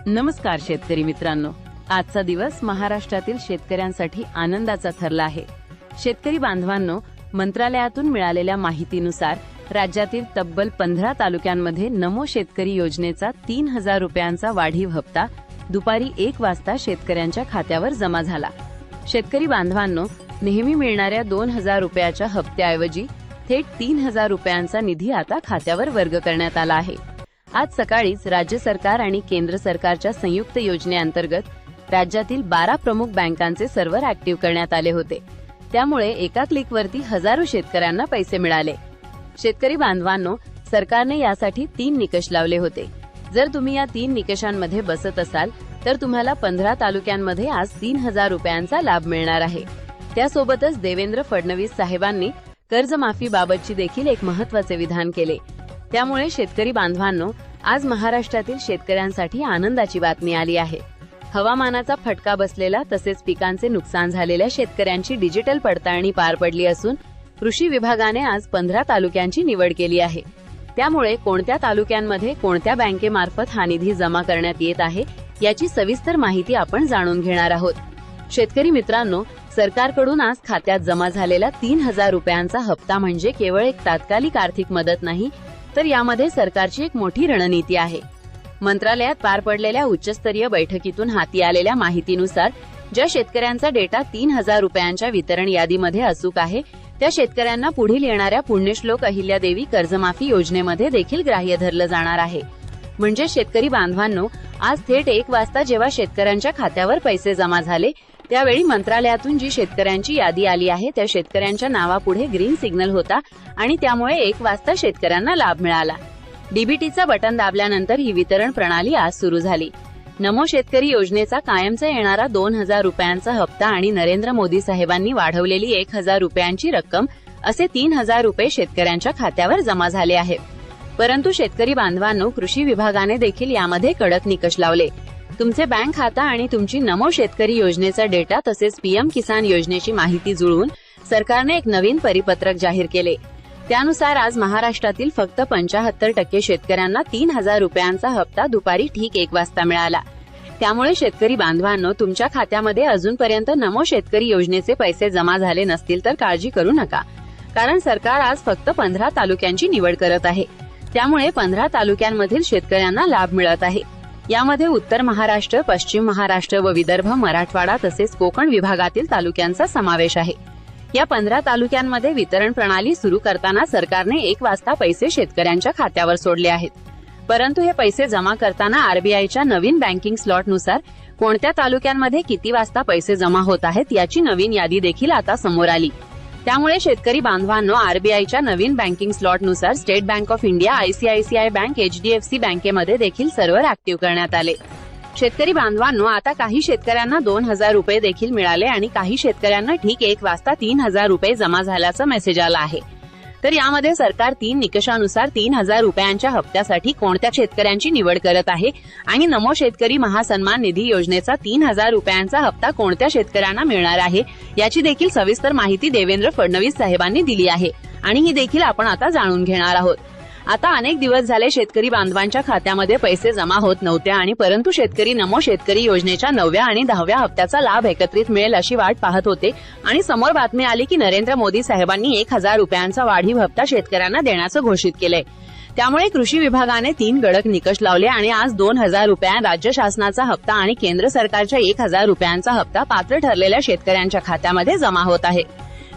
नमस्कार शेतकरी मित्रांनो, आजचा दिवस महाराष्ट्रातील शेतकऱ्यांसाठी आनंदाचा ठरला आहे। शेतकरी बांधवांनो, मंत्रालयातून मिळालेल्या माहितीनुसार राज्यातील तब्बल 15 तालुक्यांमध्ये नमो शेतकरी योजनेचा 3000 रुपयांचा वाढीव हप्ता दुपारी 1 वाजता शेतकऱ्यांच्या खात्यावर जमा झाला। शेतकरी बांधवांनो, नेहमी मिळणाऱ्या 2000 रुपयाच्या हप्त्याऐवजी थेट 3000 रुपयांचा निधी आता खात्यावर वर्ग करण्यात आला आहे। आज सकाळीच राज्य सरकार आणि केंद्र सरकारच्या संयुक्त योजनेअंतर्गत राज्यातील 12 प्रमुख बँकांचे सर्व्हर ऍक्टिव्ह करण्यात आले होते। त्यामुळे एका क्लिकवरती हजारो शेतकऱ्यांना पैसे मिळाले। शेतकरी बांधवांनो, सरकारने यासाठी 3 निकष लावले होते। जर तुम्ही या 3 निकषांमध्ये बसत असाल तर तुम्हाला 15 तालुक्यांमध्ये आज 3000 रुपयांचा लाभ मिळणार आहे। त्यासोबतच देवेंद्र फडणवीस साहेबांनी कर्जमाफीबाबतची देखील एक महत्त्वाचे विधान केले। त्यामुळे शेतकरी बांधवांनो, आज महाराष्ट्रातील शेतकऱ्यांसाठी आनंदाची बातमी आली आहे। हवामानाचा फटका बसलेला तसेच पिकांचे नुकसान झालेल्या शेतकऱ्यांची डिजिटल पडताळणी पार पडली असून कृषी विभागाने आज 15 तालुक्यांची निवड केली आहे। त्यामुळे कोणत्या तालुक्यांमध्ये कोणत्या बँकेमार्फत हा निधी जमा करण्यात येत आहे याची सविस्तर माहिती आपण जाणून घेणार आहोत। शेतकरी मित्रांनो, सरकारकडून आज खात्यात जमा झालेला 3000 रुपयांचा हप्ता म्हणजे केवळ एक तात्कालिक आर्थिक मदत नाही, तर यामध्ये सरकारची एक मोठी रणनीती आहे। मंत्रालयात पार पडलेल्या उच्चस्तरीय बैठकीतून हाती आलेल्या माहितीनुसार ज्या शेतकऱ्यांचा डेटा 3000 रुपयांच्या वितरण यादीमध्ये अचूक आहे त्या शेतकऱ्यांना पुढील येणाऱ्या पुण्यश्लोक अहिल्यादेवी कर्जमाफी योजनेमध्ये देखील ग्राह्य धरलं जाणार आहे। म्हणजे शेतकरी बांधवांनो, आज थेट 1 वाजता जेव्हा शेतकऱ्यांच्या खात्यावर पैसे जमा झाले त्यावेळी मंत्रालयातून जी शेतकऱ्यांची यादी आली आहे त्या शेतकऱ्यांच्या नावापुढे ग्रीन सिग्नल होता आणि त्यामुळे 1 वाजता शेतकऱ्यांना लाभ मिळाला। डीबीटीचा बटन दाबल्यानंतर ही वितरण प्रणाली आज सुरू झाली। नमो शेतकरी योजनेचा कायमचा येणारा 2000 रुपयांचा हप्ता आणि नरेंद्र मोदी साहेबांनी वाढवलेली 1000 रुपयांची रक्कम असे 3000 रुपये शेतकऱ्यांच्या खात्यावर जमा झाले आहेत। परंतु शेतकरी बांधवांनो, कृषी विभागाने देखील यामध्ये कडक निकष लावले। तुमचे बँक खाता आणि तुमची नमो शेतकरी योजनेचा डेटा तसेच पीएम किसान योजनेची माहिती जुळवून सरकारने एक नवीन परिपत्रक जाहीर केले। त्यानुसार आज महाराष्ट्रातील फक्त 75% शेतकऱ्यांना 3000 रुपयांचा हप्ता दुपारी ठीक 1 वाजता मिळाला। त्यामुळे शेतकरी बांधवांनो, तुमच्या खात्यामध्ये अजूनपर्यंत नमो शेतकरी योजनेचे पैसे जमा झाले नसतील तर काळजी करू नका, कारण सरकार आज फक्त 15 तालुक्यांची निवड करत आहे। त्यामुळे 15 तालुक्यांमधील शेतकऱ्यांना लाभ मिळत आहे। यामध्ये उत्तर महाराष्ट्र, पश्चिम महाराष्ट्र व विदर्भ, मराठवाडा तसेच कोकण विभागातील तालुक्यांचा समावेश आहे। या 15 तालुक्यांमध्ये वितरण प्रणाली सुरू करताना सरकारने 1 वाजता पैसे शेतकऱ्यांच्या खात्यावर सोडले आहेत। परंतु हे पैसे जमा करताना आरबीआयच्या नवीन बँकिंग स्लॉटनुसार कोणत्या तालुक्यांमध्ये किती वाजता पैसे जमा होत आहेत याची नवीन यादी देखील आता समोर आली। त्यामुळे शेतकरी बांधवांनो, आरबीआयच्या नवीन बँकिंग स्लॉटनुसार State Bank of India, ICICI bank, HDFC बँकेमध्ये देखील सर्व्हर ऍक्टिव्ह करण्यात आले। शेतकरी बांधवांनो, आता काही शेतकऱ्यांना 2000 रुपये देखील मिळाले आणि काही शेतकऱ्यांना ठीक 1 वाजता 3000 रुपये जमा झाल्याचा मेसेज आला आहे। तर यामध्ये सरकार 3 निकषानुसार 3000 रुपयांच्या हप्त्यासाठी कोणत्या शेतकऱ्यांची निवड करत आहे आणि नमो शेतकरी महासन्मान निधी योजनेचा 3000 रुपयांचा हप्ता कोणत्या शेतकऱ्यांना मिळणार आहे याची देखील सविस्तर माहिती देवेंद्र फडणवीस साहेबांनी दिली आहे आणि ही देखील आपण आता जाणून घेणार आहोत। आता अनेक दिवस झाले शेतकरी बांधवांच्या खात्यामध्ये पैसे जमा होत नव्हते आणि परंतु शेतकरी नमो शेतकरी योजनेच्या 9व्या आणि 10व्या हप्त्याचा लाभ एकत्रित मिळेल अशी वाट पाहत होते आणि समोर बातमी आली की नरेंद्र मोदी साहेबांनी 1000 रुपयांचा वाढीव हप्ता शेतकऱ्यांना देण्याचं घोषित केलंय। त्यामुळे कृषी विभागाने 3 कडक निकष लावले आणि आज 2000 रुपया राज्य शासनाचा हप्ता आणि केंद्र सरकारच्या 1000 रुपयांचा हप्ता पात्र ठरलेल्या शेतकऱ्यांच्या खात्यामध्ये जमा होत आहे।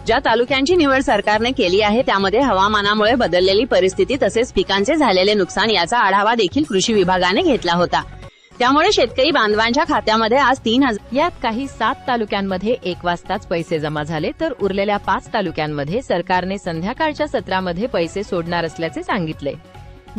ज्या तालुक्यांची निवड सरकारने केली आहे त्यामध्ये हवामानामुळे बदललेली परिस्थिती तसेच पिकांचे झालेले नुकसान याचा आढावा देखील कृषी विभागाने घेतला होता। त्यामुळे शेतकरी बांधवांच्या खात्यामध्ये आज 3000, यात काही 7 तालुक्यांमध्ये 1 वाजताच पैसे जमा झाले तर उरलेल्या 5 तालुक्यांमध्ये सरकारने संध्याकाळच्या सत्रामध्ये पैसे सोडणार असल्याचे सांगितले।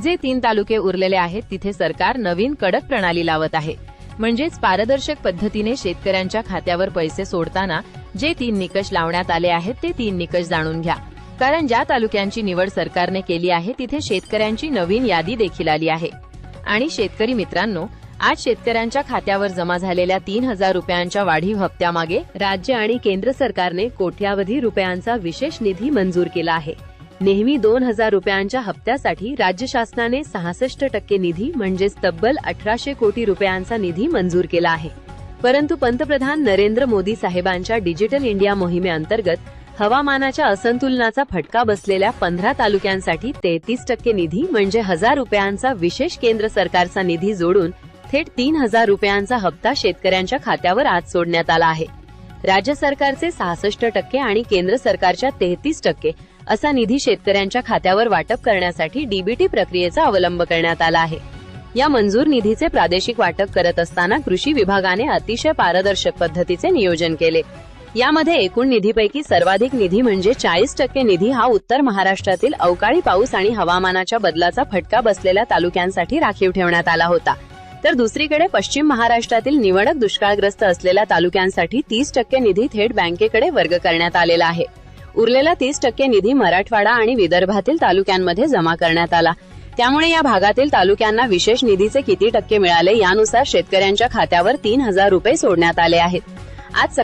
जे 3 तालुके उरलेले आहेत तिथे सरकार नवीन कडक प्रणाली लावत आहे। म्हणजेच पारदर्शक पद्धतीने शेतकऱ्यांच्या खात्यावर पैसे सोडताना जे 3 निकष लावण्यात आले आहेत ते 3 निकष जाणून घ्या, कारण ज्या तालुक्यांची निवड सरकारने केली आहे तिथे शेतकऱ्यांची नवीन यादी देखील आली आहे। आणि शेतकरी मित्रांनो, आज शेतकऱ्यांच्या खात्यावर जमा झालेल्या 3000 रुपयांच्या वाढीव हप्त्यामागे राज्य आणि केंद्र सरकारने कोट्यावधी रुपयांचा विशेष निधी मंजूर केला आहे। नेहमी 2,000 रुपयांच्या हप्त्यासाठी राज्य शासनाने 66% निधी म्हणजेच तब्बल 1,800 कोटी रुपयांचा निधी मंजूर केला आहे. परंतु पंतप्रधान नरेंद्र मोदी साहेबांच्या डिजिटल इंडिया मोहिमेअंतर्गत हवामानाच्या असंतुलनाचा फटका बसलेल्या 15 तालुक्यांसाठी 33% निधी म्हणजे 1,000 रुपयांचा विशेष केंद्र सरकारचा निधी जोडून थेट 3,000 रुपयांचा हप्ता शेतकऱ्यांच्या खात्यावर आज सोडण्यात आला आहे. राज्य सरकारचे 66% आणि केंद्र सरकारच्या 33% असा निधी शेतकऱ्यांच्या खात्यावर वाटप करण्यासाठी डीबीटी प्रक्रियेचा अवलंब करण्यात आला आहे. या मंजूर निधीचे प्रादेशिक वाटप करत असताना कृषी विभागाने अतिशय पारदर्शक पद्धतीचे नियोजन केले. यामध्ये एकूण निधीपैकी सर्वाधिक निधी म्हणजे 40% निधी हा उत्तर महाराष्ट्रातील अवकाळी पाऊस आणि हवामानाच्या बदलाचा फटका बसलेल्या तालुक्यांसाठी राखीव ठेवण्यात आला होता. तर दुसरीकडे पश्चिम महाराष्ट्रातील निवडक दुष्काळग्रस्त असलेल्या तालुक्यांसाठी 30% निधी थेट बँकेकडे वर्ग करण्यात आलेला आहे. उरलेला 30% निधी मराठवाडा आणि विदर्भातील तालुक्यांमध्ये जमा करण्यात आला. त्यामुळे या भागातील तालुक्यांना विशेष निधीचे किती टक्के मिळाले यानुसार शेतकऱ्यांच्या खात्यावर 3,000 रुपये सोडण्यात आले आहेत. आज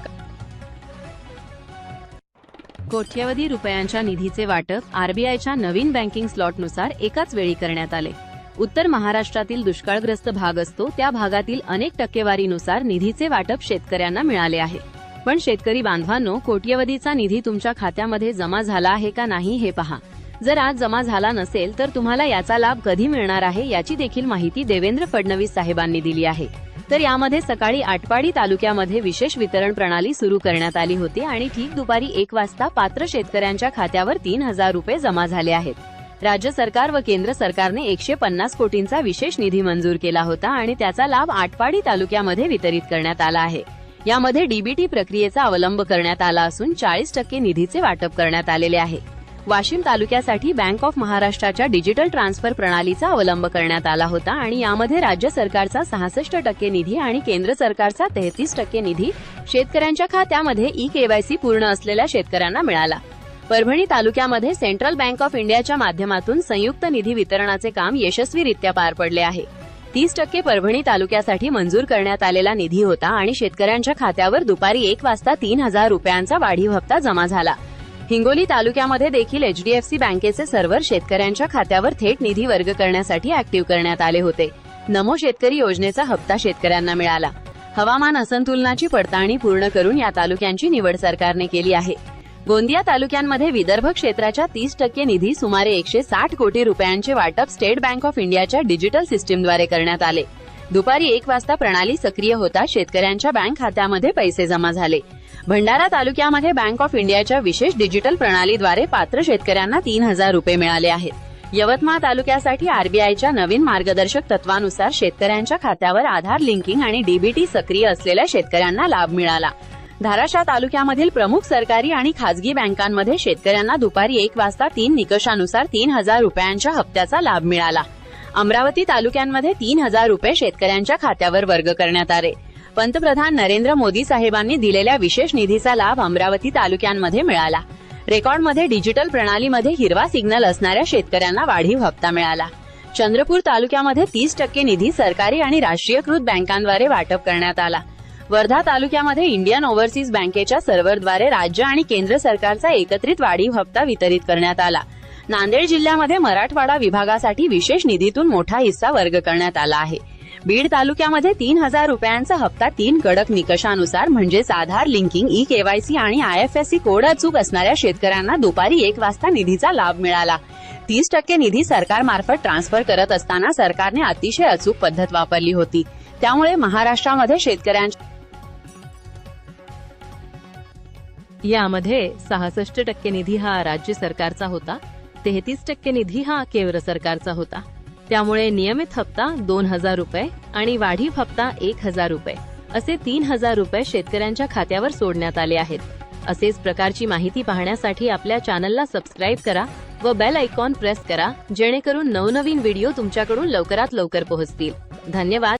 कोट्यवधी रुपयांच्या निधीचे वाटप आरबीआयच्या नवीन बँकिंग स्लॉटनुसार एकाच वेळी करण्यात आले. उत्तर महाराष्ट्रातील दुष्काळग्रस्त भाग असतो त्या भागातील अनेक टक्केवारीनुसार निधीचे वाटप शेतकऱ्यांना मिळाले आहे. पण शेतकरी बांधवांनो, कोट्यवधीचा निधी तुमच्या खात्यामध्ये जमा झाला आहे का नाही हे पहा. जर आज जमा झाला नसेल तर तुम्हाला याचा लाभ कधी मिळणार आहे याची देखील माहिती देवेंद्र फडणवीस साहेबांनी दिली आहे. तर यामध्ये सकाळी आटपाडी तालुक्यामध्ये विशेष वितरण प्रणाली सुरू करण्यात आली होती आणि ठीक दुपारी 1 वाजता पात्र शेतकऱ्यांच्या खात्यावर 3,000 रुपये जमा झाले आहेत. राज्य सरकार व केंद्र सरकारने 150 कोटींचा विशेष निधी मंजूर केला होता आणि त्याचा लाभ आटपाडी तालुक्यामध्ये वितरित करण्यात आला आहे. यामध्ये डीबीटी प्रक्रियेचा अवलंब करण्यात आला असून 40% निधीचे वाटप करण्यात आलेले आहे. वाशिम तालुक्यासाठी बँक ऑफ महाराष्ट्राच्या डिजिटल ट्रान्सफर प्रणालीचा अवलंब करण्यात आला होता आणि यामध्ये राज्य सरकारचा 66% निधी आणि केंद्र सरकारचा 33% निधी शेतकऱ्यांच्या खात्यामध्ये ई-केवायसी पूर्ण असलेल्या शेतकऱ्यांना मिळाला. परभणी तालुक्यामध्ये सेंट्रल बँक ऑफ इंडियाच्या माध्यमातून संयुक्त निधी वितरणाचे काम यशस्वीरित्या पार पडले आहे. 30% परभणी तालुक्यासाठी मंजूर करण्यात आलेला निधी होता आणि शेतकऱ्यांच्या खात्यावर दुपारी 1 वाजता 3,000 रुपयांचा वाढीव हप्ता जमा झाला. हिंगोली तालुक्यामध्ये देखील एचडीएफसी बँकेचे सर्व्हर शेतकऱ्यांच्या खात्यावर थेट निधी वर्ग करण्यासाठी ऍक्टिव्ह करण्यात आले होते. नमो शेतकरी योजनेचा हप्ता शेतकऱ्यांना मिळाला. हवामान असंतुलनाची पडताळणी पूर्ण करून या तालुक्यांची निवड सरकारने केली आहे. गोंदिया तालुक्यांमध्ये विदर्भ क्षेत्राच्या 30% निधी सुमारे 160 कोटी रुपयांचे वाटप स्टेट बँक ऑफ इंडियाच्या डिजिटल सिस्टीमद्वारे करण्यात आले. दुपारी 1 वाजता प्रणाली सक्रिय होता शेतकऱ्यांच्या बँक खात्यामध्ये पैसे जमा झाले. भंडारा तालुक्यामध्ये बँक ऑफ इंडियाच्या विशेष डिजिटल प्रणालीद्वारे पात्र शेतकऱ्यांना 3,000 रुपये मिळाले आहेत. यवतमाळ तालुक्यासाठी आरबीआयच्या नवीन मार्गदर्शक तत्वानुसार शेतकऱ्यांच्या खात्यावर आधार लिंकिंग आणि डीबीटी सक्रिय असलेल्या शेतकऱ्यांना लाभ मिळाला. धाराशिव तालुक्यामधील प्रमुख सरकारी आणि खासगी बँकांमध्ये शेतकऱ्यांना दुपारी 1 वाजता 3 निकषानुसार 3,000 रुपयांच्या हप्त्याचा लाभ मिळाला. अमरावती तालुक्यांमध्ये 3,000 रुपये शेतकऱ्यांच्या खात्यावर वर्ग करण्यात आले. पंतप्रधान नरेंद्र मोदी साहेबांनी दिलेल्या विशेष निधीचा लाभ अमरावती तालुक्यांमध्ये मिळाला. रेकॉर्डमध्ये डिजिटल प्रणालीमध्ये हिरवा सिग्नल असणाऱ्या शेतकऱ्यांना वाढीव हप्ता मिळाला. चंद्रपूर तालुक्यामध्ये 30% निधी सरकारी आणि राष्ट्रीयकृत बँकांद्वारे वाटप करण्यात आला. वर्धा तालुक्यामध्ये इंडियन ओव्हरसीज बँकेच्या सर्व्हरद्वारे राज्य आणि केंद्र सरकारचा एकत्रित वाढीव हप्ता वितरित करण्यात आला. नांदेड जिल्ह्यामध्ये मराठवाडा विभागासाठी विशेष निधीतून मोठा हिस्सा वर्ग करण्यात आला आहे. बीड तालुक्यामध्ये 3,000 रुपयांचा हप्ता 3 कडक निकषानुसार म्हणजेच आधार लिंकिंग, ई-केवायसी आणि IFSC कोड अचूक असणाऱ्या शेतकऱ्यांना दुपारी 1 वाजता निधीचा लाभ मिळाला. 30% निधी सरकारमार्फत ट्रान्सफर करत असताना सरकारने अतिशय अचूक पद्धत वापरली होती. त्यामुळे महाराष्ट्रामध्ये शेतकऱ्यांच्या यामध्ये 66% निधी हा राज्य सरकारचा होता, 33% निधी हा केंद्र सरकारचा होता. त्यामुळे नियमित हप्ता 2,000 रुपये आणि वाढीव हप्ता 1,000 रुपये असे 3,000 रुपये शेतकऱ्यांच्या खात्यावर सोडण्यात आले आहेत. असेच प्रकारची माहिती पाहण्यासाठी आपल्या चॅनलला सबस्क्राईब करा व बेल आयकॉन प्रेस करा, जेणेकरून नवनवीन व्हिडिओ तुमच्याकडून लवकरात लवकर पोहोचतील. धन्यवाद.